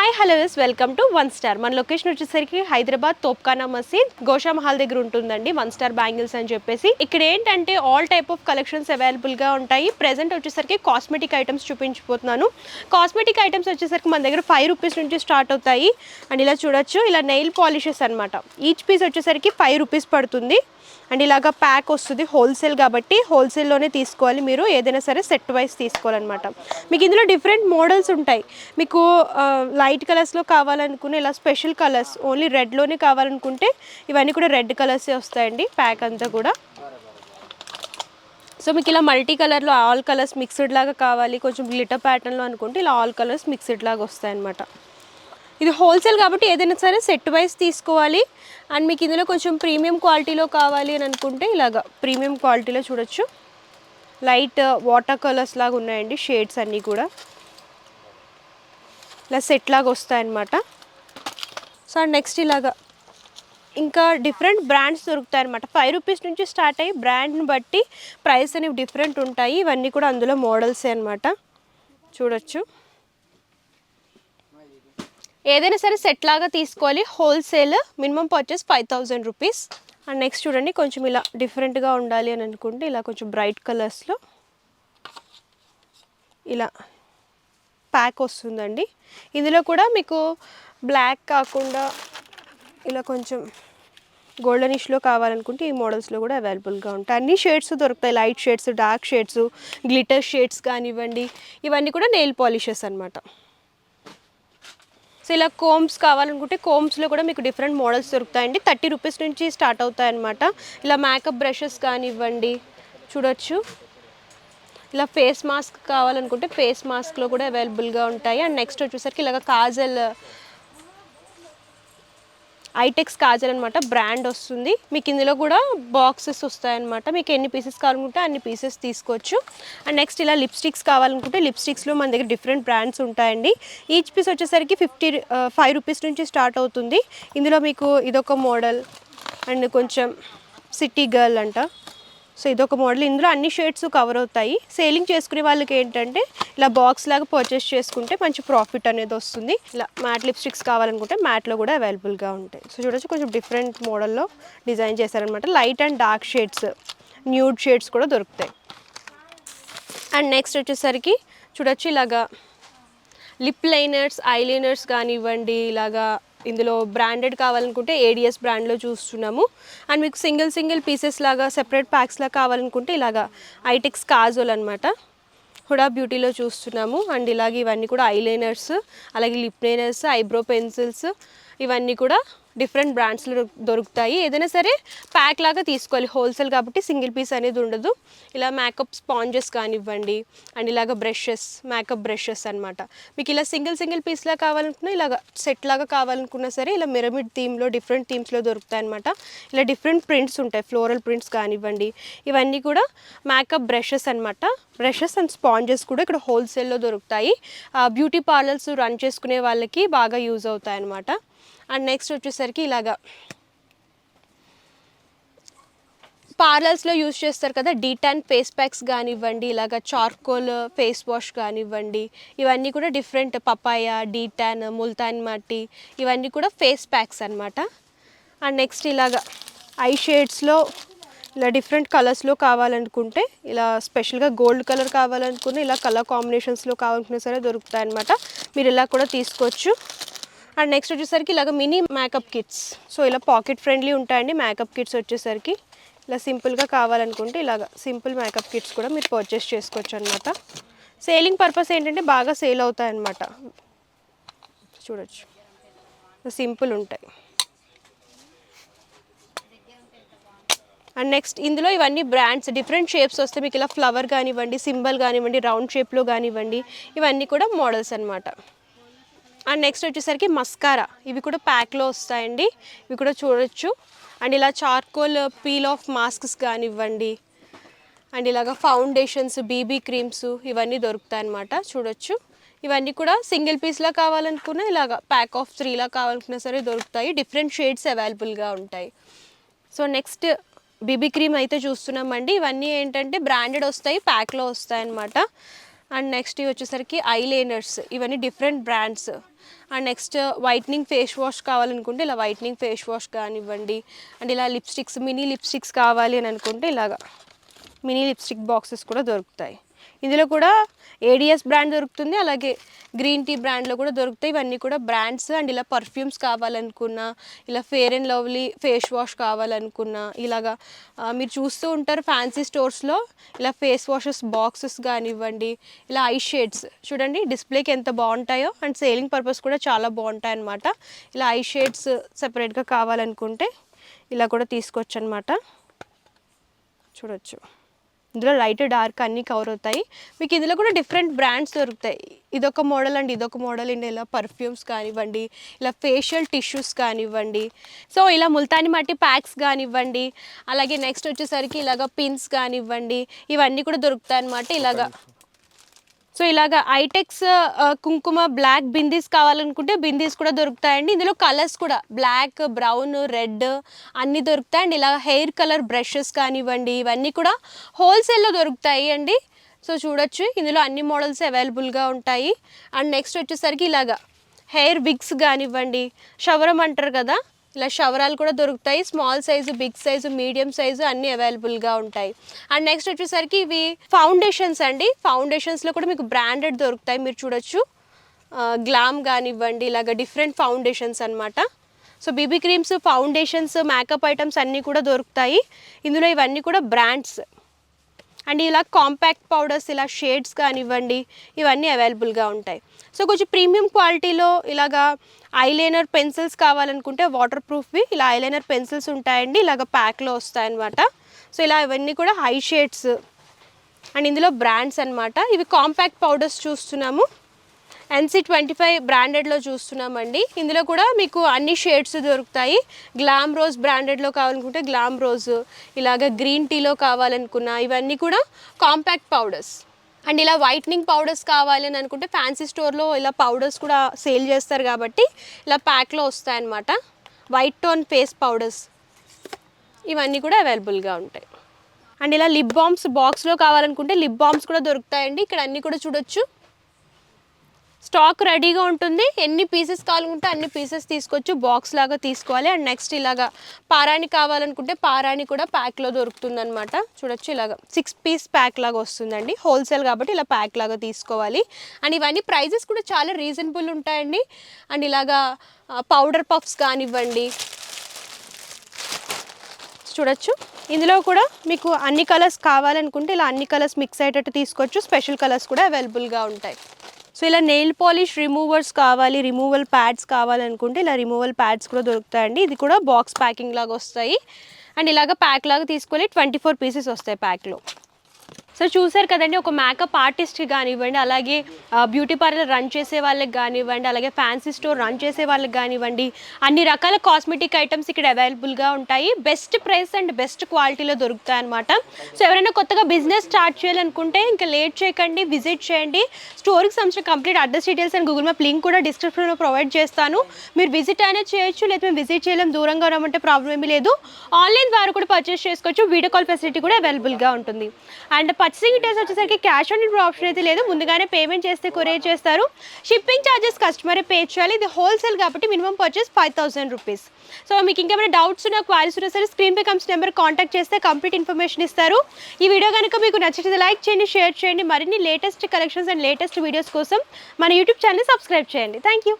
Hi hello welcome to one star. మన location వచ్చేసరికి హైదరాబాద్ తోప్ఖానా మసీద్ గోషా మహల్ దగ్గర ఉంటుందండి. వన్ స్టార్ బ్యాంగిల్స్ అని చెప్పేసి ఇక్కడ ఏంటంటే ఆల్ టైప్ ఆఫ్ కలెక్షన్స్ అవైలబుల్గా ఉంటాయి. ప్రెజెంట్ వచ్చేసరికి కాస్మెటిక్ ఐటమ్స్ చూపించిపోతున్నాను. కాస్మెటిక్ ఐటమ్స్ వచ్చేసరికి మన దగ్గర 5 రూపీస్ నుంచి స్టార్ట్ అవుతాయి. అండ్ ఇలా చూడొచ్చు, ఇలా నెయిల్ పాలిషెస్ అనమాట. ఈచ్ పీస్ వచ్చేసరికి 5 రూపీస్ పడుతుంది. అండ్ ఇలాగా ప్యాక్ వస్తుంది, హోల్సేల్ కాబట్టి హోల్సేల్లోనే తీసుకోవాలి. మీరు ఏదైనా సరే సెట్ వైజ్ తీసుకోవాలన్నమాట. మీకు ఇందులో డిఫరెంట్ మోడల్స్ ఉంటాయి. మీకు లైట్ కలర్స్లో కావాలనుకునే ఇలా స్పెషల్ కలర్స్ ఓన్లీ రెడ్లోనే కావాలనుకుంటే ఇవన్నీ కూడా రెడ్ కలర్సే వస్తాయండి ప్యాక్ అంతా కూడా. సో మీకు ఇలా మల్టీ కలర్లో ఆల్ కలర్స్ మిక్స్డ్ లాగా కావాలి, కొంచెం గ్లిటర్ ప్యాటర్న్లో అనుకుంటే ఇలా ఆల్ కలర్స్ మిక్స్డ్ లాగా వస్తాయన్నమాట. ఇది హోల్సేల్ కాబట్టి ఏదైనా సరే సెట్ వైజ్ తీసుకోవాలి. అండ్ మీకు ఇందులో కొంచెం ప్రీమియం క్వాలిటీలో కావాలి అని అనుకుంటే ఇలాగా ప్రీమియం క్వాలిటీలో చూడొచ్చు. లైట్ వాటర్ కలర్స్ లాగా ఉన్నాయండి షేడ్స్ అన్నీ కూడా. ఇలా సెట్ లాగా వస్తాయన్నమాట. సో నెక్స్ట్ ఇలాగా ఇంకా డిఫరెంట్ బ్రాండ్స్ దొరుకుతాయి అనమాట. 5 రూపీస్ నుంచి స్టార్ట్ అయ్యి బ్రాండ్ని బట్టి ప్రైస్ అనేవి డిఫరెంట్ ఉంటాయి. ఇవన్నీ కూడా అందులో మోడల్సే అనమాట. చూడొచ్చు, ఏదైనా సరే సెట్ లాగా తీసుకోవాలి. Wholesale minimum purchase 5000 rupees. And next చూడండి, కొంచెం ఇలా డిఫరెంట్గా ఉండాలి అని అనుకుంటే ఇలా కొంచెం బ్రైట్ కలర్స్లో ఇలా ప్యాక్ వస్తుందండి. ఇందులో కూడా మీకు బ్లాక్ కాకుండా ఇలా కొంచెం గోల్డెనిష్లో కావాలనుకుంటే ఈ మోడల్స్లో కూడా అవైలబుల్గా ఉంటాయి. అన్ని షేడ్స్ దొరుకుతాయి, light shades, dark shades, glitter shades కానివ్వండి. ఇవన్నీ కూడా నెయిల్ పాలిషెస్ అనమాట. సో ఇలా కోమ్స్ కావాలనుకుంటే కోమ్స్లో కూడా మీకు డిఫరెంట్ మోడల్స్ దొరుకుతాయండి. 30 రూపీస్ నుంచి స్టార్ట్ అవుతాయి అన్నమాట. ఇలా మేకప్ బ్రషెస్ కానివ్వండి చూడొచ్చు. ఇలా ఫేస్ మాస్క్ కావాలనుకుంటే ఫేస్ మాస్క్లో కూడా అవైలబుల్గా ఉంటాయి. అండ్ నెక్స్ట్ వచ్చేసరికి ఇలాగ కాజల్, ఐటెక్స్ కాజల్ అనమాట, బ్రాండ్ వస్తుంది. మీకు ఇందులో కూడా బాక్సెస్ వస్తాయన్నమాట. మీకు ఎన్ని పీసెస్ కావాలనుకుంటే అన్ని పీసెస్ తీసుకోవచ్చు. అండ్ నెక్స్ట్ ఇలా లిప్స్టిక్స్ కావాలనుకుంటే లిప్స్టిక్స్లో మన దగ్గర డిఫరెంట్ బ్రాండ్స్ ఉంటాయండి. ఈచ్ పీస్ వచ్చేసరికి 5 రూపీస్ నుంచి స్టార్ట్ అవుతుంది. ఇందులో మీకు ఇదొక మోడల్ అండ్ కొంచెం సిటీ గర్ల్ అంట. సో ఇదొక మోడల్. ఇందులో అన్ని షేడ్స్ కవర్ అవుతాయి. సేలింగ్ చేసుకునే వాళ్ళకి ఏంటంటే ఇలా బాక్స్ లాగా పర్చేస్ చేసుకుంటే మంచి ప్రాఫిట్ అనేది వస్తుంది. ఇలా మ్యాట్ లిప్స్టిక్స్ కావాలనుకుంటే మ్యాట్లో కూడా అవైలబుల్గా ఉంటాయి. సో చూడొచ్చు, కొంచెం డిఫరెంట్ మోడల్లో డిజైన్ చేశారనమాట. Light and dark shades, nude shades కూడా దొరుకుతాయి. అండ్ నెక్స్ట్ వచ్చేసరికి చూడొచ్చు, ఇలాగా లిప్ లైనర్స్, ఐ లైనర్స్ కానివ్వండి. ఇలాగా ఇందులో బ్రాండెడ్ కావాలనుకుంటే ఏడిఎస్ బ్రాండ్లో చూస్తున్నాము. అండ్ మీకు సింగిల్ పీసెస్ లాగా సెపరేట్ ప్యాక్స్ లాగా కావాలనుకుంటే ఇలాగా ఐటెక్స్ కాజోల్ అనమాట, హుడా బ్యూటీలో చూస్తున్నాము. అండ్ ఇలాగే ఇవన్నీ కూడా ఐ లైనర్స్, అలాగే లిప్ లైనర్స్, ఐబ్రో పెన్సిల్స్, ఇవన్నీ కూడా డిఫరెంట్ బ్రాండ్స్లో దొరుకుతాయి. ఏదైనా సరే ప్యాక్ లాగా తీసుకోవాలి, హోల్సేల్ కాబట్టి సింగిల్ పీస్ అనేది ఉండదు. ఇలా మేకప్ స్పాంజెస్ కానివ్వండి అండ్ ఇలాగ బ్రషెస్, మేకప్ బ్రషెస్ అనమాట. మీకు ఇలా సింగిల్ పీస్లా కావాలనుకున్నా, ఇలాగ సెట్ లాగా కావాలనుకున్నా సరే ఇలా మిరమిడ్ థీమ్లో డిఫరెంట్ థీమ్స్లో దొరుకుతాయి అనమాట. ఇలా డిఫరెంట్ ప్రింట్స్ ఉంటాయి, ఫ్లోరల్ ప్రింట్స్ కానివ్వండి. ఇవన్నీ కూడా మేకప్ బ్రషెస్ అనమాట. బ్రషెస్ అండ్ స్పాంజెస్ కూడా ఇక్కడ హోల్సేల్లో దొరుకుతాయి. బ్యూటీ పార్లర్స్ రన్ చేసుకునే వాళ్ళకి బాగా యూజ్ అవుతాయి అనమాట. అండ్ నెక్స్ట్ వచ్చేసరికి ఇలాగా పార్లర్స్లో యూజ్ చేస్తారు కదా, డీటాన్ ఫేస్ ప్యాక్స్ కానివ్వండి, ఇలాగ చార్కోల్ ఫేస్ వాష్ కానివ్వండి. ఇవన్నీ కూడా డిఫరెంట్ పపాయ, డీటాన్, ముల్తాన్ మట్టి, ఇవన్నీ కూడా ఫేస్ ప్యాక్స్ అనమాట. అండ్ నెక్స్ట్ ఇలాగ ఐ షేడ్స్లో ఇలా డిఫరెంట్ కలర్స్లో కావాలనుకుంటే, ఇలా స్పెషల్గా గోల్డ్ కలర్ కావాలనుకున్న ఇలా కలర్ కాంబినేషన్స్లో కావాలనుకున్నా సరే దొరుకుతాయి అనమాట. మీరు ఇలా కూడా తీసుకోవచ్చు. అండ్ నెక్స్ట్ వచ్చేసరికి ఇలాగ మినీ మేకప్ కిట్స్. సో ఇలా పాకెట్ ఫ్రెండ్లీ ఉంటాయండి మేకప్ కిట్స్ వచ్చేసరికి. ఇలా సింపుల్గా కావాలనుకుంటే ఇలాగ సింపుల్ మేకప్ కిట్స్ కూడా మీరు పర్చేస్ చేసుకోవచ్చు అనమాట. సేలింగ్ పర్పస్ ఏంటంటే బాగా సేల్ అవుతాయి అన్నమాట. చూడొచ్చు, సింపుల్ ఉంటాయి. అండ్ నెక్స్ట్ ఇందులో ఇవన్నీ బ్రాండ్స్ డిఫరెంట్ షేప్స్ వస్తాయి. మీకు ఇలా ఫ్లవర్ కానివ్వండి, సింబల్ కానివ్వండి, రౌండ్ షేప్లో కానివ్వండి, ఇవన్నీ కూడా మోడల్స్ అనమాట. అండ్ నెక్స్ట్ వచ్చేసరికి మస్కారా, ఇవి కూడా ప్యాక్లో వస్తాయండి. ఇవి కూడా చూడొచ్చు. అండ్ ఇలా చార్కోల్ పీల్ ఆఫ్ మాస్క్స్ కానివ్వండి, అండ్ ఇలాగ ఫౌండేషన్స్, బీబీ క్రీమ్స్, ఇవన్నీ దొరుకుతాయి అన్నమాట. చూడొచ్చు, ఇవన్నీ కూడా సింగిల్ పీస్లా కావాలనుకున్నా, ఇలాగ ప్యాక్ ఆఫ్ 3లా కావాలనుకున్నా సరే దొరుకుతాయి. డిఫరెంట్ షేడ్స్ అవైలబుల్గా ఉంటాయి. సో నెక్స్ట్ బీబీ క్రీమ్ అయితే చూస్తున్నామండి. ఇవన్నీ ఏంటంటే బ్రాండెడ్ వస్తాయి, ప్యాక్లో వస్తాయి అన్నమాట. అండ్ నెక్స్ట్ ఇవి వచ్చేసరికి ఐలైనర్స్, ఇవన్నీ different brands. And next whitening face wash కావాలనుకుంటే ఇలా వైట్నింగ్ ఫేస్ వాష్ కానివ్వండి. అండ్ ఇలా లిప్స్టిక్స్, మినీ లిప్స్టిక్స్ కావాలి అని అనుకుంటే ఇలాగా మినీ లిప్స్టిక్ బాక్సెస్ కూడా దొరుకుతాయి. ఇందులో కూడా ఏడిఎస్ బ్రాండ్ దొరుకుతుంది, అలాగే గ్రీన్ టీ బ్రాండ్లో కూడా దొరుకుతాయి. ఇవన్నీ కూడా బ్రాండ్స్. అండ్ ఇలా పర్ఫ్యూమ్స్ కావాలనుకున్నా, ఇలా Fair and Lovely face wash కావాలనుకున్నా, ఇలాగా మీరు చూస్తూ ఉంటారు ఫ్యాన్సీ స్టోర్స్లో ఇలా ఫేస్ వాషెస్ బాక్సెస్ కానివ్వండి. ఇలా ఐ షేడ్స్ చూడండి డిస్ప్లేకి ఎంత బాగుంటాయో, అండ్ సేలింగ్ పర్పస్ కూడా చాలా బాగుంటాయి అన్నమాట. ఇలా ఐ షేడ్స్ సెపరేట్గా కావాలనుకుంటే ఇలా కూడా తీసుకోవచ్చు అనమాట. చూడొచ్చు ఇందులో లైట్ డార్క్ అన్నీ కవర్ అవుతాయి. మీకు ఇందులో కూడా డిఫరెంట్ బ్రాండ్స్ దొరుకుతాయి. ఇదొక మోడల్ అండ్ ఇదొక మోడల్ అండి. ఇలా పర్ఫ్యూమ్స్ కానివ్వండి, ఇలా ఫేషియల్ టిష్యూస్ కానివ్వండి. సో ఇలా ముల్తాని మట్టి ప్యాక్స్ కానివ్వండి, అలాగే నెక్స్ట్ వచ్చేసరికి ఇలాగ పిన్స్ కానివ్వండి, ఇవన్నీ కూడా దొరుకుతాయి అన్నమాట. ఇలాగా సో ఇలాగ ఐటెక్స్ కుంకుమ బ్లాక్ బిందీస్ కావాలనుకుంటే బిందీస్ కూడా దొరుకుతాయండి. ఇందులో కలర్స్ కూడా బ్లాక్, బ్రౌన్, రెడ్ అన్నీ దొరుకుతాయి. అండ్ ఇలా హెయిర్ కలర్ బ్రషెస్ కానివ్వండి, ఇవన్నీ కూడా హోల్సేల్లో దొరుకుతాయి అండి. సో చూడొచ్చు ఇందులో అన్ని మోడల్స్ అవైలబుల్గా ఉంటాయి. అండ్ నెక్స్ట్ వచ్చేసరికి ఇలాగా హెయిర్ విగ్స్ కానివ్వండి, షవరం అంటారు కదా, ఇలా షవరాలు కూడా దొరుకుతాయి. Small size, big size, medium size అన్నీ అవైలబుల్గా ఉంటాయి. అండ్ నెక్స్ట్ వచ్చేసరికి ఇవి ఫౌండేషన్స్ అండి. ఫౌండేషన్స్లో కూడా మీకు బ్రాండెడ్ దొరుకుతాయి. మీరు చూడొచ్చు గ్లామ్ కానివ్వండి, ఇలాగ డిఫరెంట్ ఫౌండేషన్స్ అనమాట. So BB creams, foundations, makeup items అన్నీ కూడా దొరుకుతాయి. ఇందులో ఇవన్నీ కూడా బ్రాండ్స్. అండ్ ఇలా కాంపాక్ట్ పౌడర్స్, ఇలా షేడ్స్ కానివ్వండి, ఇవన్నీ అవైలబుల్గా ఉంటాయి. సో కొంచెం ప్రీమియం క్వాలిటీలో ఇలాగా ఐలైనర్ పెన్సిల్స్ కావాలనుకుంటే వాటర్ ప్రూఫ్వి ఇలా ఐలైనర్ పెన్సిల్స్ ఉంటాయండి. ఇలాగ ప్యాక్లో వస్తాయన్నమాట. సో ఇలా ఇవన్నీ కూడా హై షేడ్స్ అండ్ ఇందులో బ్రాండ్స్ అనమాట. ఇవి కాంపాక్ట్ పౌడర్స్ చూస్తున్నాము, NC25 బ్రాండెడ్లో చూస్తున్నామండి. ఇందులో కూడా మీకు అన్ని షేడ్స్ దొరుకుతాయి. గ్లామ్ రోజ్ బ్రాండెడ్లో కావాలనుకుంటే గ్లామ్ రోజ్, ఇలాగ గ్రీన్ టీలో కావాలనుకున్నా ఇవన్నీ కూడా కాంపాక్ట్ పౌడర్స్. అండ్ ఇలా వైట్నింగ్ పౌడర్స్ కావాలి అని అనుకుంటే ఫ్యాన్సీ స్టోర్లో ఇలా పౌడర్స్ కూడా సేల్ చేస్తారు కాబట్టి ఇలా ప్యాక్లో వస్తాయన్నమాట. వైట్ టోన్ ఫేస్ పౌడర్స్ ఇవన్నీ కూడా అవైలబుల్గా ఉంటాయి. అండ్ ఇలా లిప్ బామ్స్ బాక్స్లో కావాలనుకుంటే లిప్ బామ్స్ కూడా దొరుకుతాయండి. ఇక్కడ అన్నీ కూడా చూడొచ్చు స్టాక్ రెడీగా ఉంటుంది. ఎన్ని పీసెస్ కావాలనుకుంటే అన్ని పీసెస్ తీసుకోవచ్చు, బాక్స్ లాగా తీసుకోవాలి. అండ్ నెక్స్ట్ ఇలాగా పారాణి కావాలనుకుంటే పారాణి కూడా ప్యాక్లో దొరుకుతుంది అనమాట. చూడొచ్చు ఇలాగా 6 పీస్ ప్యాక్ లాగా వస్తుందండి. హోల్సేల్ కాబట్టి ఇలా ప్యాక్ లాగా తీసుకోవాలి. అండ్ ఇవన్నీ ప్రైజెస్ కూడా చాలా రీజనబుల్ ఉంటాయండి. అండ్ ఇలాగా పౌడర్ పఫ్స్ కానివ్వండి చూడొచ్చు. ఇందులో కూడా మీకు అన్ని కలర్స్ కావాలనుకుంటే ఇలా అన్ని కలర్స్ మిక్స్ అయ్యేటట్టు తీసుకోవచ్చు. స్పెషల్ కలర్స్ కూడా అవైలబుల్గా ఉంటాయి. సో ఇలా నెయిల్ పాలిష్ రిమూవర్స్ కావాలి, రిమూవల్ ప్యాడ్స్ కావాలనుకుంటే ఇలా రిమూవల్ ప్యాడ్స్ కూడా దొరుకుతాయండి. ఇది కూడా బాక్స్ ప్యాకింగ్ లాగా వస్తాయి. అండ్ ఇలాగ ప్యాక్ లాగా తీసుకొని 24 పీసెస్ వస్తాయి ప్యాక్లో. సో చూసారు కదండి, ఒక మేకప్ ఆర్టిస్ట్కి కానివ్వండి, అలాగే బ్యూటీ పార్లర్ రన్ చేసే వాళ్ళకి కానివ్వండి, అలాగే ఫ్యాన్సీ స్టోర్ రన్ చేసే వాళ్ళకి కానివ్వండి, అన్ని రకాల కాస్మెటిక్ ఐటమ్స్ ఇక్కడ అవైలబుల్గా ఉంటాయి. బెస్ట్ ప్రైస్ అండ్ బెస్ట్ క్వాలిటీలో దొరుకుతాయి అనమాట. సో ఎవరైనా కొత్తగా బిజినెస్ స్టార్ట్ చేయాలనుకుంటే ఇంకా లేట్ చేయకండి, విజిట్ చేయండి. స్టోర్కి సంబంధించిన complete address details and Google map link కూడా డిస్క్రిప్షన్లో ప్రొవైడ్ చేస్తాను. మీరు విజిట్ అనేది చేయొచ్చు, లేదా మేము విజిట్ చేయలేం, దూరంగా ఉన్నామంటే ప్రాబ్లం ఏమీ లేదు. ఆన్లైన్ ద్వారా కూడా పర్చేస్ చేసుకోవచ్చు. వీడియో కాల్ ఫెసిలిటీ కూడా అవైలబుల్గా ఉంటుంది. అండ్ పర్చేసింగ్ డీటెయిల్స్ వచ్చేసరికి క్యాష్ ఆన్ డెలివరీ ఆప్షన్ అయితే లేదు. ముందుగానే పేమెంట్ చేస్తే కొరియర్ చేస్తారు. షిప్పింగ్ ఛార్జెస్ కస్టమరే పే చేయాలి. ఇది హోల్సేల్ కాబట్టి మినిమం పర్చేస్ 5000 రూపీస్. సో మీకు ఇంకేమైనా డౌట్స్ ఉన్నా, క్వారీస్ ఉన్నా సరే స్క్రీన్ పై కమ్స్ నెంబర్ కాంటాక్ట్ చేస్తే కంప్లీట్ ఇన్ఫర్మేషన్ ఇస్తారు. ఈ వీడియో కనుక మీకు నచ్చితే లైక్ చేయండి, షేర్ చేయండి. మరిన్ని latest collections and latest videos కోసం మన యూట్యూబ్ ఛానల్ సబ్స్క్రైబ్ చేయండి. Thank you.